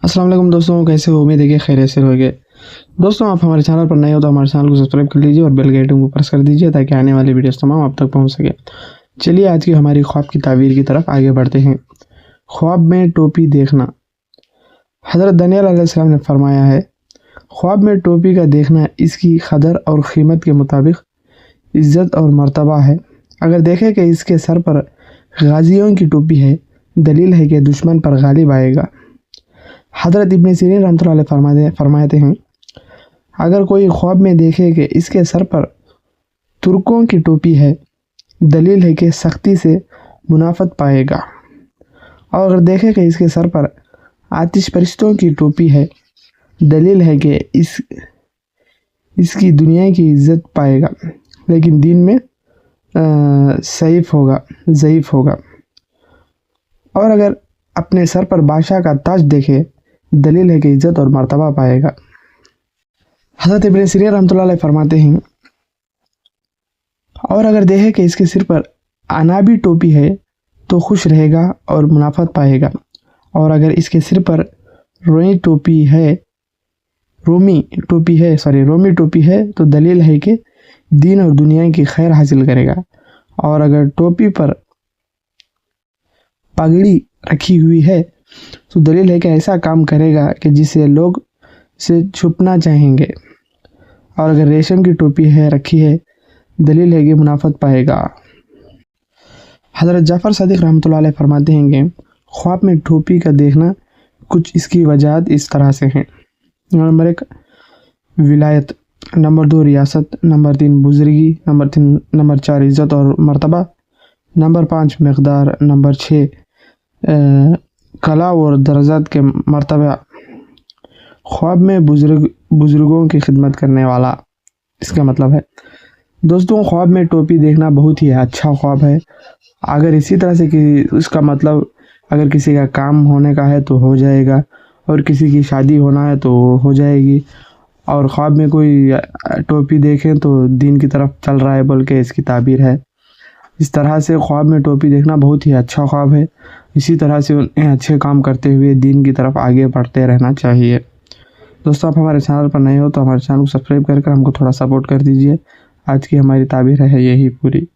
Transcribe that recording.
अस्सलाम वालेकुम दोस्तों, कैसे हो? उम्मीद है कि खैरियत से होगे। दोस्तों, आप हमारे चैनल पर नए हो तो हमारे चैनल को सब्सक्राइब कर लीजिए और बेल के आइकन को प्रेस कर दीजिए ताकि आने वाली वीडियोस तमाम आप तक पहुंच सके। चलिए आज की हमारी ख्वाब की ताबीर की तरफ आगे बढ़ते हैं। ख्वाब में टोपी देखना। हज़रत दानियल अलैहिस्सलाम ने फरमाया है, ख्वाब में टोपी का देखना इसकी कदर और कीमत के मुताबिक इज़्ज़त और मर्तबा है। अगर देखें कि इसके सर पर गाजियों की टोपी है, दलील है कि दुश्मन पर गालिब आएगा। हज़रत इब्न सीरीन रहमतुल्लाह अलैह फरमाते हैं, अगर कोई ख्वाब में देखे कि इसके सर पर तुर्कों की टोपी है, दलील है कि सख्ती से मुनाफत पाएगा। और अगर देखे कि इसके सर पर आतिश परिस्तों की टोपी है, दलील है कि इसकी दुनिया की इज़्ज़त पाएगा लेकिन दीन में ज़ईफ़ होगा। और अगर अपने सर पर बादशाह का ताज देखे, दलील है कि इज़्ज़त और मर्तबा पाएगा। हज़रत इब्न सीरीन रहमतुल्लाह अलैह फरमाते हैं, और अगर देखे कि इसके सिर पर अनाबी टोपी है तो खुश रहेगा और मुनाफत पाएगा। और अगर इसके सिर पर रोमी टोपी है तो दलील है कि दीन और दुनिया की खैर हासिल करेगा। और अगर टोपी पर पगड़ी रखी हुई है तो दलील है कि ऐसा काम करेगा कि जिसे लोग से छुपना चाहेंगे। और अगर रेशम की टोपी रखी है, दलील है कि मुनाफत पाएगा। हज़रत जाफ़र सदीक़ रहमतुल्लाह अलैह फरमाते हैं कि ख्वाब में टोपी का देखना कुछ इसकी वजहात इस तरह से हैं। नंबर 1 विलायत, नंबर 2 रियासत, नंबर 3 बुजुर्गी, नंबर 4 इज़्ज़त और मर्तबा, नंबर 5 मकदार, नंबर 6 कला और दर्जात के मर्तबा। ख्वाब में बुजुर्गों की खिदमत करने वाला, इसका मतलब है दोस्तों ख्वाब में टोपी देखना बहुत ही अच्छा ख्वाब है। अगर इसी तरह से कि उसका मतलब अगर किसी का काम होने का है तो हो जाएगा, और किसी की शादी होना है तो हो जाएगी। और ख्वाब में कोई टोपी देखें तो दीन की तरफ चल रहा है बोल के इसकी ताबीर है। इस तरह से ख्वाब में टोपी देखना बहुत ही अच्छा ख्वाब है। इसी तरह से उन्हें अच्छे काम करते हुए दीन की तरफ आगे बढ़ते रहना चाहिए। दोस्तों, आप हमारे चैनल पर नए हो तो हमारे चैनल को सब्सक्राइब करके हमको थोड़ा सपोर्ट कर दीजिए। आज की हमारी ताबीर है यही पूरी।